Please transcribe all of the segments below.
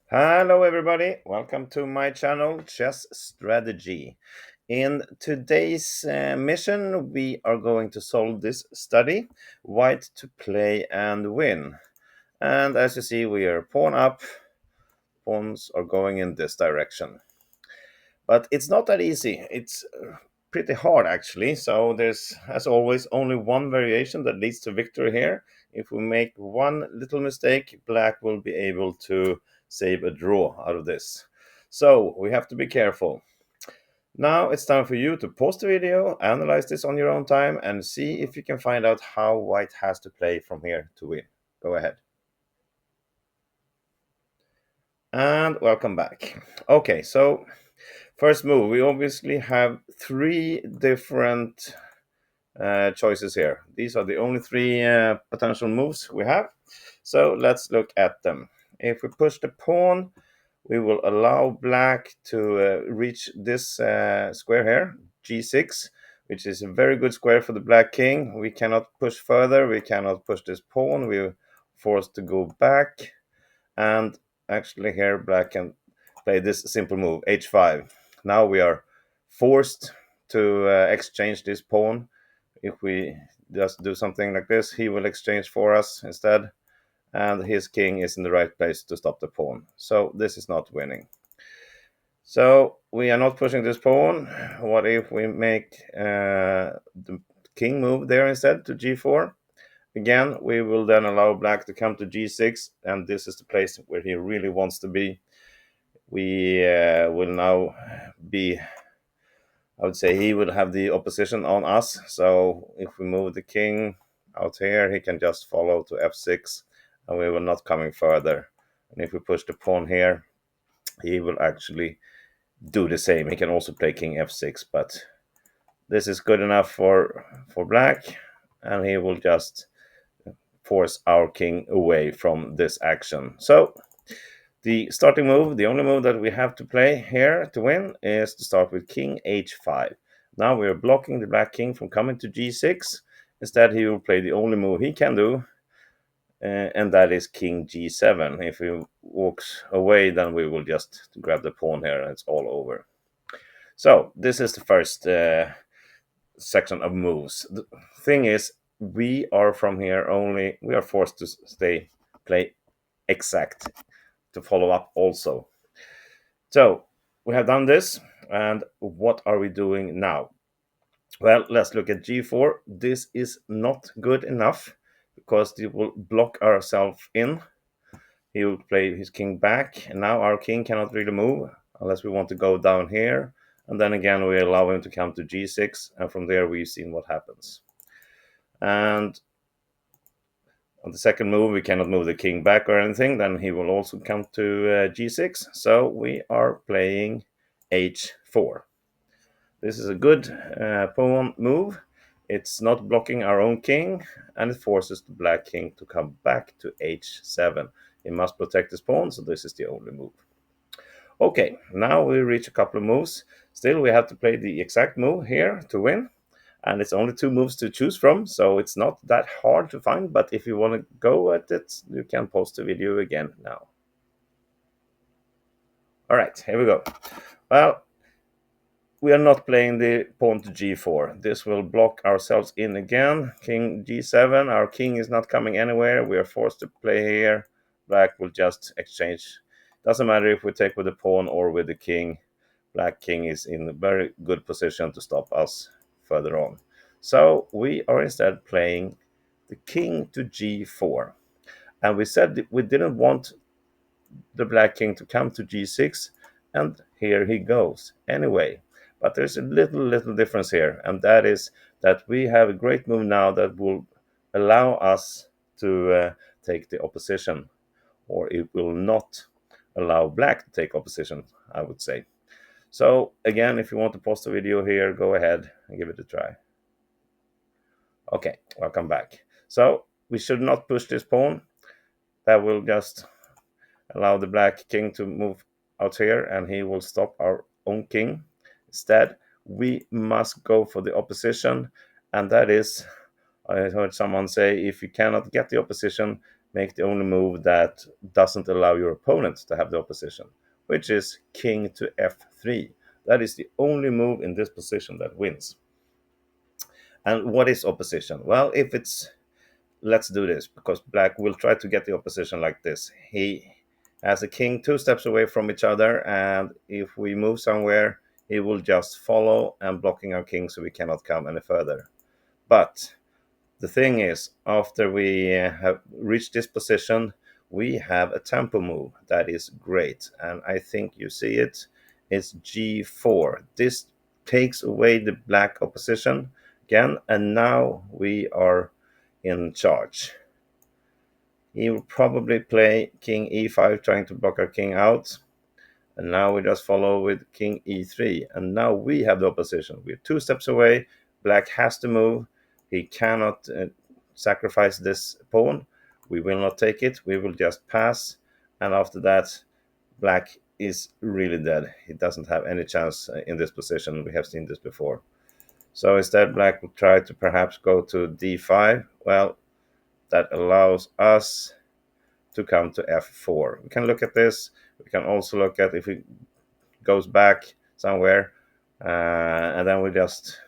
Hello, everybody. Welcome to my channel, Chess Strategy. In today's mission, we are going to solve this study, White to play and win. And as you see, we are pawn up. Pawns are going in this direction. But it's not that easy. It's pretty hard, actually. So there's, as always, only one variation that leads to victory here. If we make one little mistake, black will be able to save a draw out of this. So we have to be careful. Now it's time for you to pause the video, analyze this on your own time, and see if you can find out how white has to play from here to win. Go ahead. And welcome back. Okay, so first move, we obviously have three different choices here. These are the only three potential moves we have. So let's look at them. If we push the pawn, we will allow black to reach this square here, g6, which is a very good square for the black king. We cannot push further. We cannot push this pawn. We're forced to go back. And actually here, black can play this simple move, h5. Now we are forced to exchange this pawn. If we just do something like this, he will exchange for us instead, and his king is in the right place to stop the pawn. So this is not winning. So we are not pushing this pawn. What if we make the king move there instead to g4? Again, we will then allow black to come to g6, and this is the place where he really wants to be. We will now be, I would say he would have the opposition on us. So if we move the king out here, he can just follow to f6, and we will not coming further. And if we push the pawn here, he will actually do the same. He can also play king f6, but this is good enough for black, and he will just force our king away from this action. So the starting move, the only move that we have to play here to win, is to start with king h5. Now we are blocking the black king from coming to g6. Instead, he will play the only move he can do, and that is king g7. If he walks away, then we will just grab the pawn here, and it's all over. So this is the first section of moves. The thing is, we are from here only, we are forced to play exact to follow up also. So we have done this, and what are we doing now? Well, let's look at g4. This is not good enough because it will block ourselves in. He will play his king back, and now our king cannot really move unless we want to go down here. And then again, we allow him to come to g6, and from there we've seen what happens. And on the second move, we cannot move the king back or anything. Then he will also come to g6. So we are playing h4. This is a good pawn move. It's not blocking our own king, and it forces the black king to come back to h7. He must protect his pawn, so this is the only move. Okay, now we reach a couple of moves. Still, we have to play the exact move here to win. And it's only two moves to choose from, so it's not that hard to find. But if you want to go at it, you can pause the video again now. All right, here we go. Well, we are not playing the pawn to g4. This will block ourselves in again. King g7, our king is not coming anywhere. We are forced to play here. Black will just exchange. Doesn't matter if we take with the pawn or with the king. Black king is in a very good position to stop us further on. So we are instead playing the king to g4. And we said that we didn't want the black king to come to g6, and here he goes anyway. But there's a little difference here, and that is that we have a great move now that will allow us to take the opposition, or it will not allow black to take opposition, I would say. So again, if you want to pause the video here, go ahead and give it a try. Okay, welcome back. So we should not push this pawn. That will just allow the black king to move out here, and he will stop our own king. Instead, we must go for the opposition, and that is, I heard someone say, if you cannot get the opposition, make the only move that doesn't allow your opponent to have the opposition, which is king to f3. That is the only move in this position that wins. And what is opposition? Well, if it's, let's do this, because black will try to get the opposition like this. He has a king 2 steps away from each other, and if we move somewhere, he will just follow and blocking our king so we cannot come any further. But the thing is, after we have reached this position, we have a tempo move that is great, and I think you see it. It's g4. This takes away the black opposition again, and now we are in charge. He will probably play king e5, trying to block our king out. And now we just follow with king e3. And now we have the opposition. We're 2 steps away. Black has to move. He cannot sacrifice this pawn. We will not take it. We will just pass. And after that, black is really dead. He doesn't have any chance in this position. We have seen this before. So instead, black will try to perhaps go to d5. Well, that allows us to come to f4. We can look at this. We can also look at if it goes back somewhere, and then we just,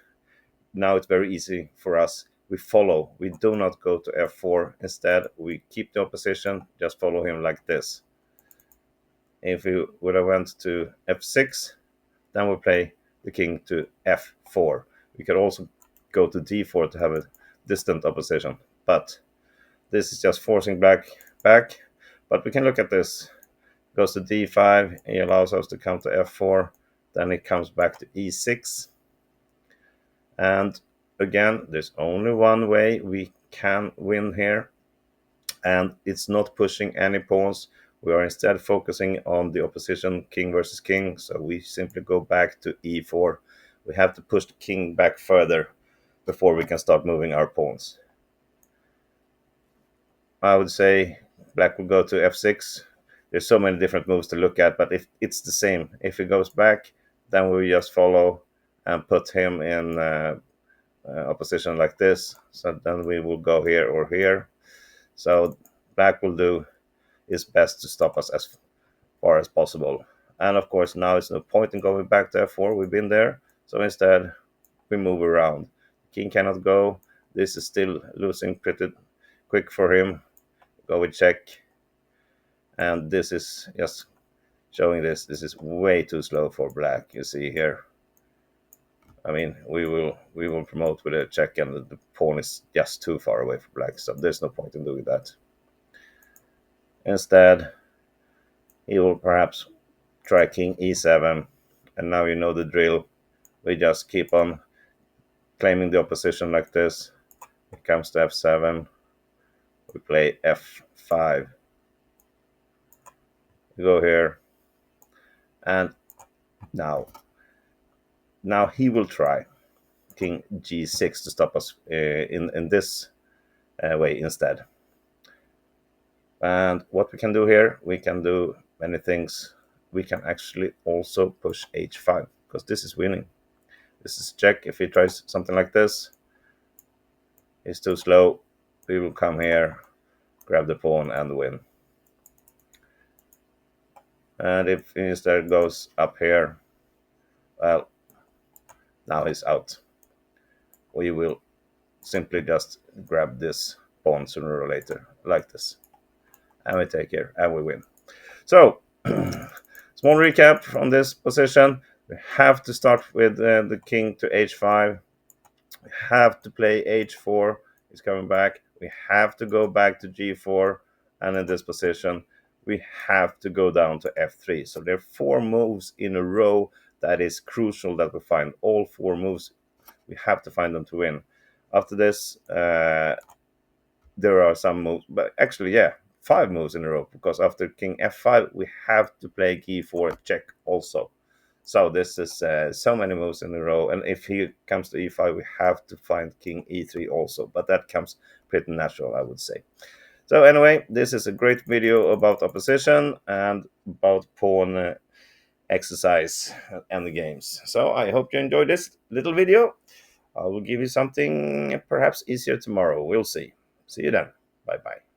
now it's very easy for us. We follow. We do not go to f4. Instead, we keep the opposition, just follow him like this. If we would have went to f6, then we play the king to f4. We could also go to d4 to have a distant opposition, but this is just forcing black back. But we can look at this. Goes to d5. He allows us to come to f4. Then it comes back to e6. And again, there's only one way we can win here. And it's not pushing any pawns. We are instead focusing on the opposition, king versus king. So we simply go back to e4. We have to push the king back further before we can start moving our pawns. I would say black will go to f6. There's so many different moves to look at, but if it's the same, if he goes back, then we just follow and put him in opposition like this. So then we will go here or here. So black will do his best to stop us as far as possible. And of course, now it's no point in going back to f4. We've been there. So instead, we move around. King cannot go. This is still losing pretty quick for him. Go with check. And this is just showing this. This is way too slow for black. You see here. I mean, we will promote with a check, and the pawn is just too far away for black. So there's no point in doing that. Instead, he will perhaps try king e7. And now you know the drill. We just keep on claiming the opposition like this. It comes to f7. We play f5. We go here. And now he will try king g6 to stop us in this way instead. And what we can do here, we can do many things. We can actually also push h5 because this is winning. This is check. If he tries something like this, he's too slow. We will come here, grab the pawn and win. And if he instead goes up here, well, now he's out. We will simply just grab this pawn sooner or later, like this. And we take here, and we win. So, small recap on this position. We have to start with the king to h5. We have to play h4. He's coming back. We have to go back to g4. And in this position, we have to go down to f3. So there are 4 moves in a row that is crucial that we find. All 4 moves, we have to find them to win. After this, there are some moves, but actually, yeah, 5 moves in a row, because after king f5, we have to play g4 check also. So this is so many moves in a row, and if he comes to e5, we have to find king e3 also, but that comes pretty natural, I would say. So anyway, this is a great video about opposition and about pawn exercise and the games. So I hope you enjoyed this little video. I will give you something perhaps easier tomorrow. We'll see. See you then. Bye-bye.